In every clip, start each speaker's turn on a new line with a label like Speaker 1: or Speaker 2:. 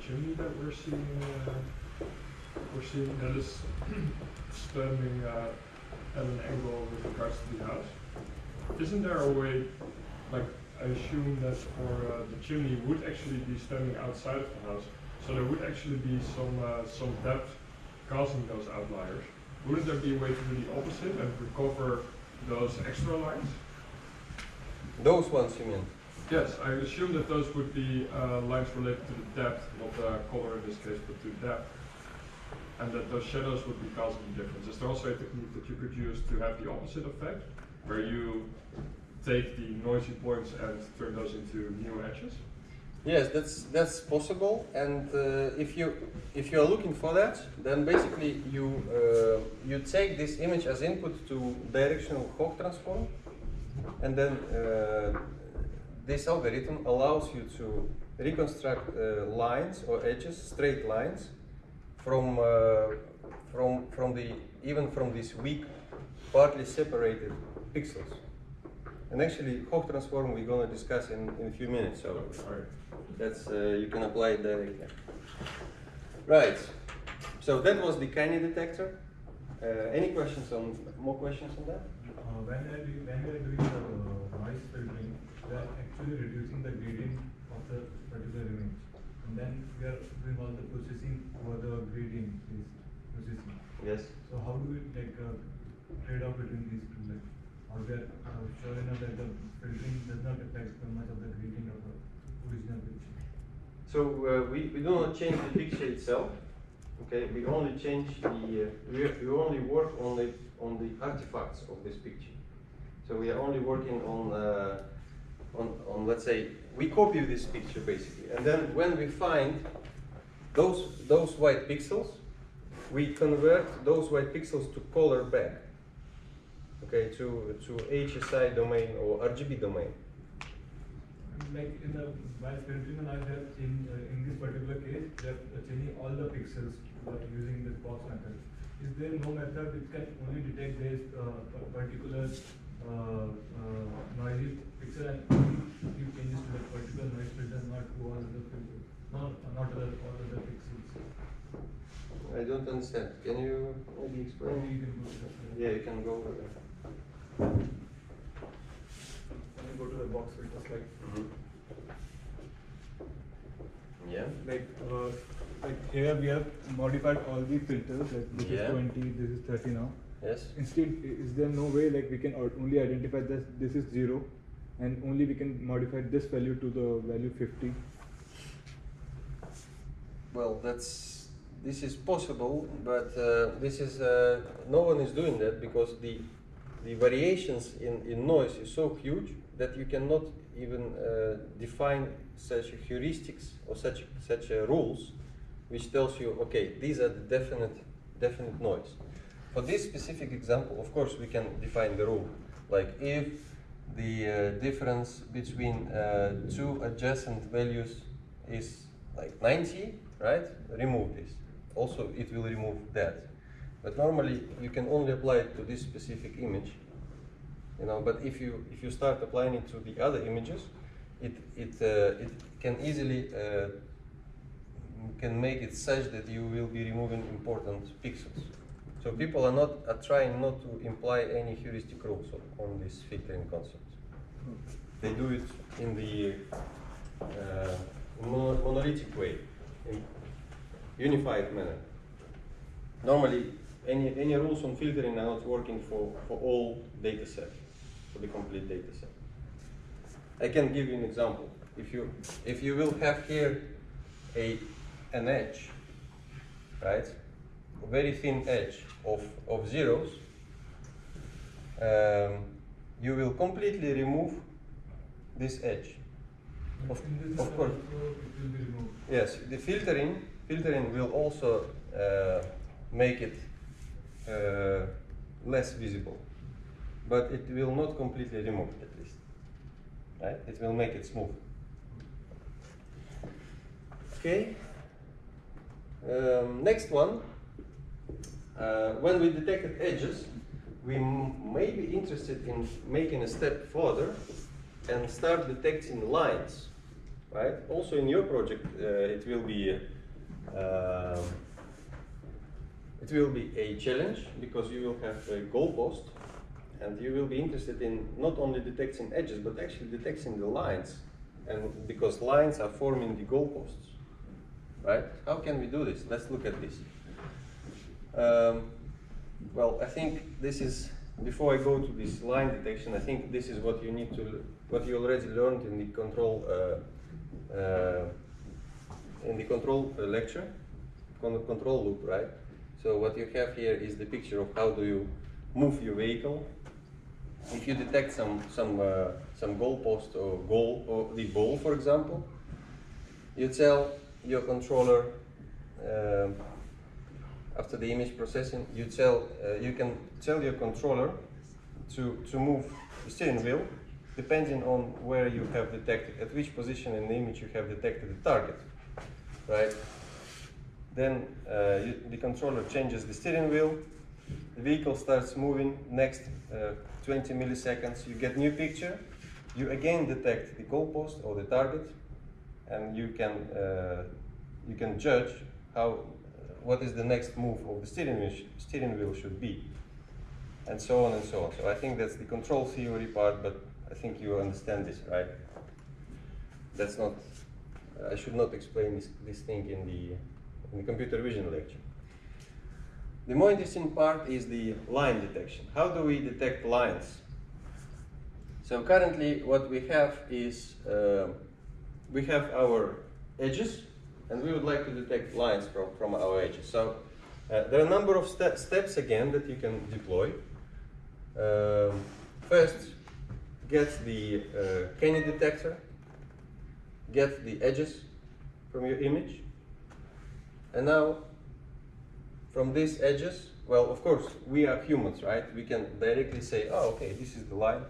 Speaker 1: chimney that we're seeing that is standing at an angle with regards to the house. Isn't there a way, like I assume that for the chimney would actually be standing outside of the house, so there would actually be some depth causing those outliers. Wouldn't there be a way to do the opposite and recover those extra lines?
Speaker 2: Those ones you mean?
Speaker 1: Yes, I assume that those would be lines related to the depth, not the color in this case, but to depth. And that those shadows would be causing the difference. Is there also a technique that you could use to have the opposite effect, where you take the noisy points and turn those into new edges?
Speaker 2: Yes, that's possible. And if you are looking for that, then basically you take this image as input to directional Hoch transform, and then this algorithm allows you to reconstruct lines or edges, straight lines, from these weak, partly separated pixels. And actually, Hoch transform we're going to discuss in a few minutes. So that's you can apply it directly. Right. So that was the Kanye detector. Any questions on more questions on that?
Speaker 3: When we are doing the noise filtering, we are actually reducing the gradient of the particular image, and then we are doing all the processing for the gradient processing.
Speaker 2: Yes.
Speaker 3: So how do we trade off between these two? Like, or we are sure enough that the filtering does not affect much of the gradient of the original picture.
Speaker 2: So we do not change the picture itself. Okay, we only change the we only work on the artifacts of this picture. So we are only working on let's say we copy this picture basically, and then when we find those white pixels, we convert those white pixels to color back. Okay, to HSI domain or RGB domain.
Speaker 3: Like in the while filtering and all that, in this particular case, they are changing all the pixels using this box method. Is there no method which can only detect this particular noisy pixel and give changes to that particular noise filter, not to all other filters, not all other pixels?
Speaker 2: I don't understand. Can you maybe explain?
Speaker 3: Maybe you can go to that.
Speaker 2: Yeah, you can go over there.
Speaker 3: When you go to the box filters, like
Speaker 2: Yeah.
Speaker 3: like here we have modified all the filters, like this
Speaker 2: Yeah.
Speaker 3: is 20, this is 30 now.
Speaker 2: Yes.
Speaker 3: Instead, is there no way like we can only identify that this is 0 and only we can modify this value to the value 50?
Speaker 2: Well, this is possible, but this is no one is doing that because the variations in noise is so huge that you cannot even define such heuristics or such rules which tells you, okay, these are the definite noise. For this specific example, of course, we can define the rule. Like if the difference between two adjacent values is like 90, right? Remove this. Also, it will remove that. But normally, you can only apply it to this specific image. You know, but if you start applying it to the other images, it can easily can make it such that you will be removing important pixels. So people are trying not to imply any heuristic rules on this filtering concept. They do it in the monolithic way, in unified manner. Normally, any rules on filtering are not working for all data sets, for the complete data set. I can give you an example. If you will have here an edge, right? A very thin edge of zeros, you will completely remove this edge. Of course.
Speaker 3: It will be removed.
Speaker 2: Yes, the filtering will also make it less visible, but it will not completely remove it, at least. Right? It will make it smooth. Okay. Next one. When we detected edges, we may be interested in making a step further and start detecting lines. right? Also in your project, it will be a challenge because you will have a goalpost, and you will be interested in not only detecting edges but actually detecting the lines, and because lines are forming the goalposts, right? How can we do this? Let's look at this. Well, I think this is, before I go to this line detection, I think this is what you need to, what you already learned in the control lecture, control loop, right? So what you have here is the picture of how do you move your vehicle. If you detect some goalpost or goal or the ball, for example, you tell your controller. After the image processing, you can tell your controller to move the steering wheel depending on where you have detected, at which position in the image you have detected the target, right? Then the controller changes the steering wheel, the vehicle starts moving, next 20 milliseconds you get new picture, you again detect the goalpost or the target, and you can judge what is the next move of the steering wheel should be, and so on and so on. So I think that's the control theory part, but I think you understand this, right? That's not, I should not explain this thing in the computer vision lecture. The more interesting part is the line detection. How do we detect lines? So currently what we have is, we have our edges, and we would like to detect lines from our edges. So there are a number of steps again that you can deploy. First, get the Kenny detector, get the edges from your image, and now from these edges, well, of course, we are humans, right? We can directly say, oh, okay, this is the line,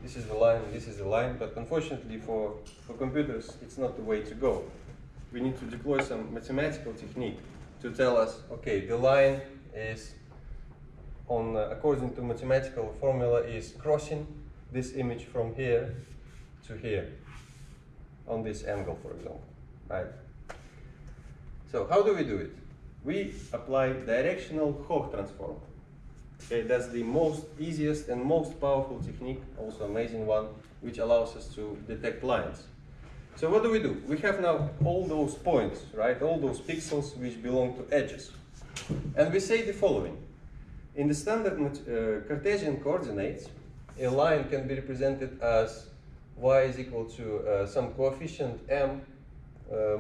Speaker 2: this is the line, this is the line, but unfortunately for computers, it's not the way to go. We need to deploy some mathematical technique to tell us, okay, the line is on, according to mathematical formula, is crossing this image from here to here on this angle, for example, right? So how do we do it? We apply directional Hoch transform. Okay, that's the most easiest and most powerful technique, also amazing one, which allows us to detect lines. So what do? We have now all those points, right? All those pixels which belong to edges. And we say the following. In the standard Cartesian coordinates, a line can be represented as y is equal to some coefficient m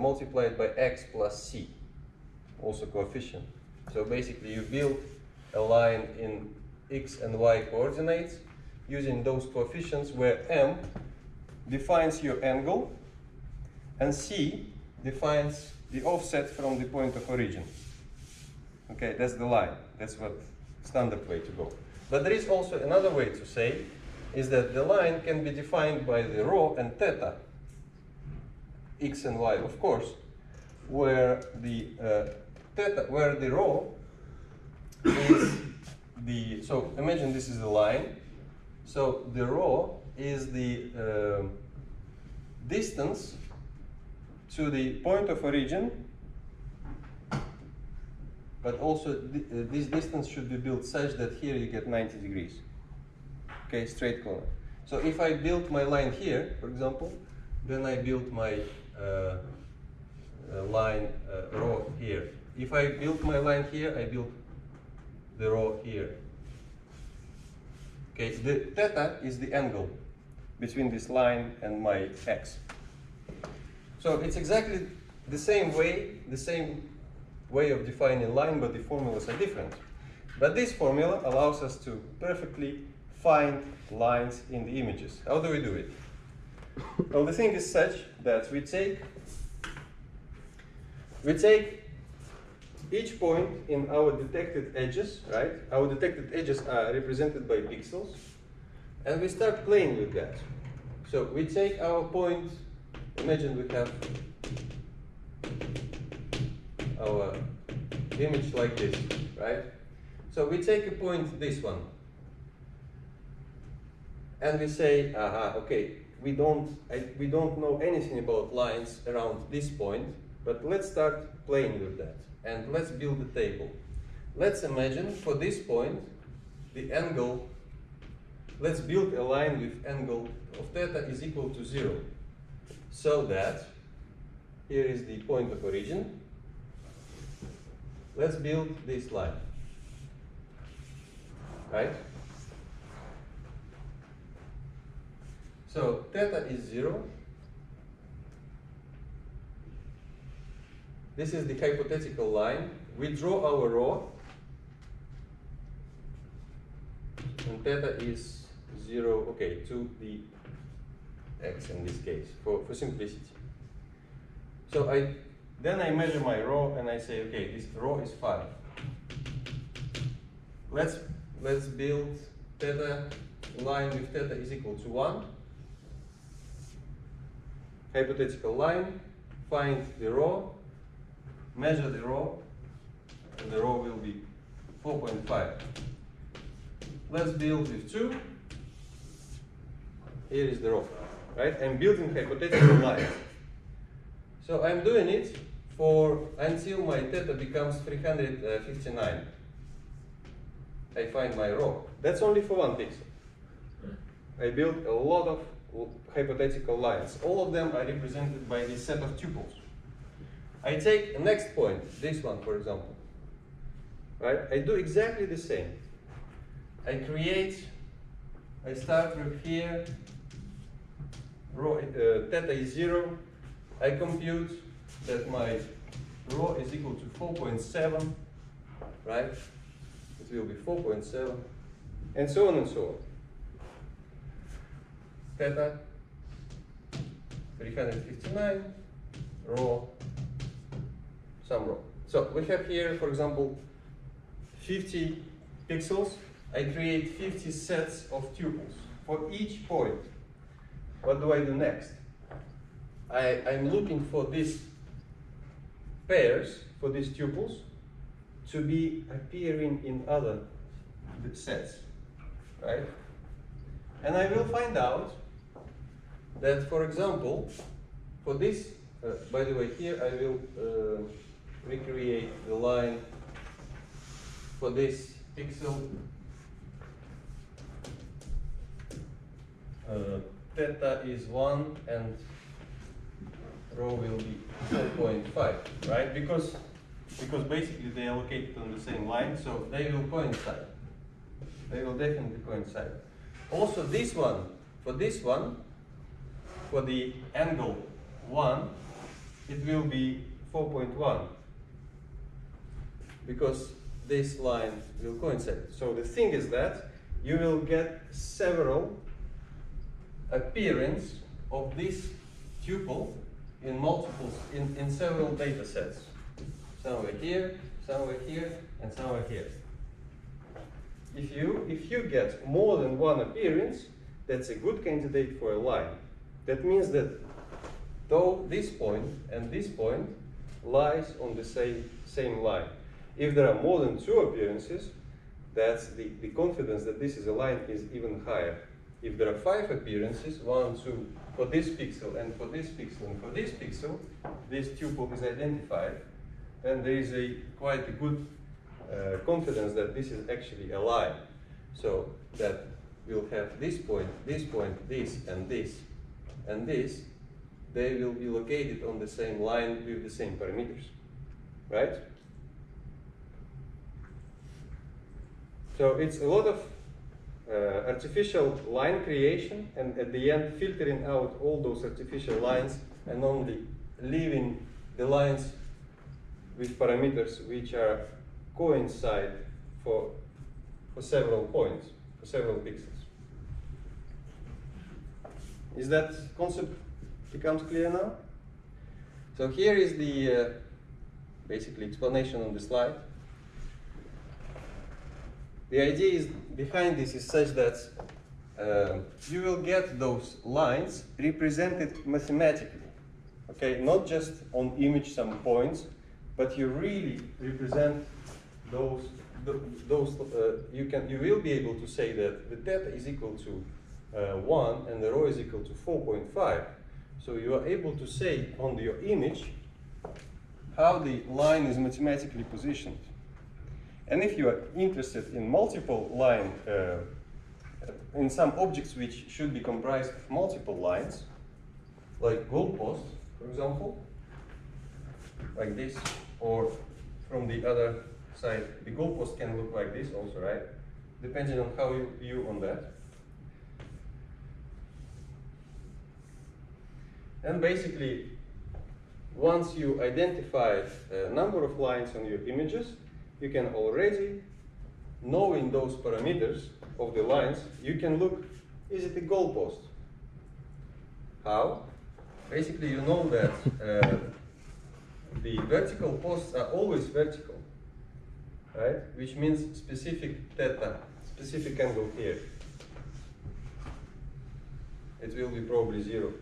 Speaker 2: multiplied by x plus c, also coefficient. So basically you build a line in x and y coordinates using those coefficients where m defines your angle and c defines the offset from the point of origin. Okay, that's the line. That's what standard way to go. But there is also another way to say is that the line can be defined by the rho and theta, x and y, of course, where the where the rho is the, so imagine this is the line, so the rho is the distance to the point of origin, but also this distance should be built such that here you get 90 degrees. Okay, straight corner. So if I build my line here, for example, then I build my line rho here. If I build my line here, I build the rho here. Okay, the theta is the angle between this line and my x. So it's exactly the same way of defining line, but the formulas are different. But this formula allows us to perfectly find lines in the images. How do we do it? Well, the thing is such that we take each point in our detected edges, right? Our detected edges are represented by pixels, and we start playing with that. So we take our point, imagine we have our image like this, right? So we take a point, this one, and we say, aha, okay, we don't know anything about lines around this point, but let's start playing with that. And let's build a table. Let's imagine for this point, the angle, let's build a line with angle of theta is equal to 0. So that, here is the point of origin. Let's build this line. Right? So theta is 0. This is the hypothetical line. We draw our rho, and theta is 0, okay, to the x in this case, for simplicity. So then I measure my rho and I say, okay, this rho is 5. Let's build theta line with theta is equal to 1. Hypothetical line, find the rho, measure the rho, and the rho will be 4.5. Let's build with 2. Here is the rho, right? I'm building hypothetical lines. So I'm doing it until my theta becomes 359. I find my rho. That's only for one pixel. I built a lot of hypothetical lines. All of them are represented by this set of tuples. I take a next point, this one for example. Right? I do exactly the same. I start from here, theta is 0. I compute that my rho is equal to 4.7, right? It will be 4.7, and so on and so on. Theta, 359, rho, some rho. So we have here, for example, 50 pixels. I create 50 sets of tuples for each point. What do I do next? I'm looking for these pairs, for these tuples, to be appearing in other sets, right? And I will find out that, for example, for this, by the way, here I will recreate the line for this pixel. Theta is 1 and rho will be 4.5, right? Because basically they are located on the same line, so they will coincide. They will definitely coincide. Also this one, for the angle 1, it will be 4.1 because this line will coincide. So the thing is that you will get several appearance of this tuple in multiples, in several data sets. Somewhere here, and somewhere here. If you get more than one appearance, that's a good candidate for a line. That means that though this point and this point lies on the same line. If there are more than 2 appearances, that's the confidence that this is a line is even higher. If there are 5 appearances, 1, 2, for this pixel and for this pixel and for this pixel, this tuple is identified, then there is quite a good confidence that this is actually a line. So that we'll have this point, this, and this, and this. They will be located on the same line with the same parameters, right? So it's a lot of artificial line creation, and at the end filtering out all those artificial lines and only leaving the lines with parameters which are coincide for several points, for several pixels. Is that concept becomes clear now? So here is the basically explanation on the slide. The idea is behind this is such that you will get those lines represented mathematically, okay? Not just on image some points, but you really represent those. You will be able to say that the theta is equal to 1 and the rho is equal to 4.5. So you are able to say on your image how the line is mathematically positioned. And if you are interested in multiple line, in some objects which should be comprised of multiple lines, like goalposts, for example, like this, or from the other side, the goalpost can look like this also, right? Depending on how you view on that. And basically, once you identify a number of lines on your images, you can already, knowing those parameters of the lines, you can look, is it a goalpost? How? Basically, you know that the vertical posts are always vertical, right? Which means specific theta, specific angle here. It will be probably 0.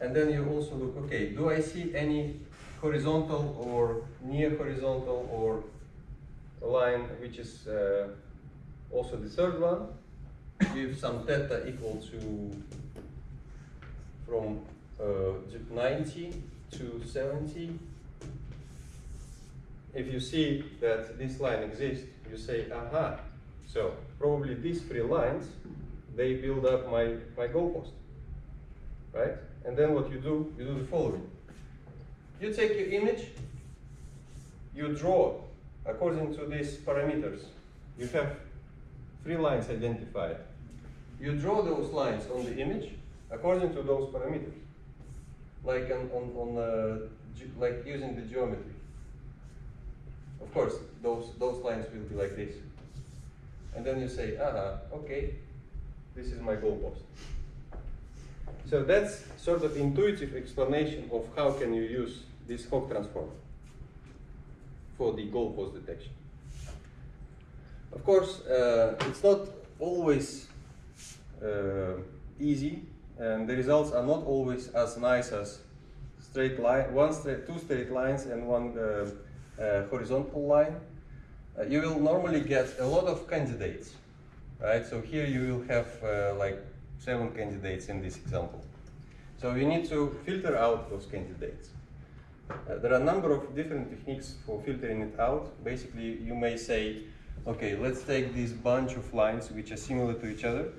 Speaker 2: And then you also look, okay, do I see any horizontal or near horizontal or a line which is also the third one, with some theta equal to from 90 to 70. If you see that this line exists, you say, aha, so probably these 3 lines, they build up my goalpost, right? And then what you do the following. You take your image, you draw according to these parameters. You have 3 lines identified. You draw those lines on the image according to those parameters, like like using the geometry. Of course, those lines will be like this. And then you say, aha, okay, this is my goalpost. So that's sort of intuitive explanation of how can you use this Hawk transform for the goalpost detection. Of course, it's not always easy, and the results are not always as nice as straight line, two straight lines and one horizontal line. You will normally get a lot of candidates, right? So here you will have like 7 candidates in this example. So you need to filter out those candidates. There are a number of different techniques for filtering it out. Basically, you may say, okay, let's take this bunch of lines which are similar to each other,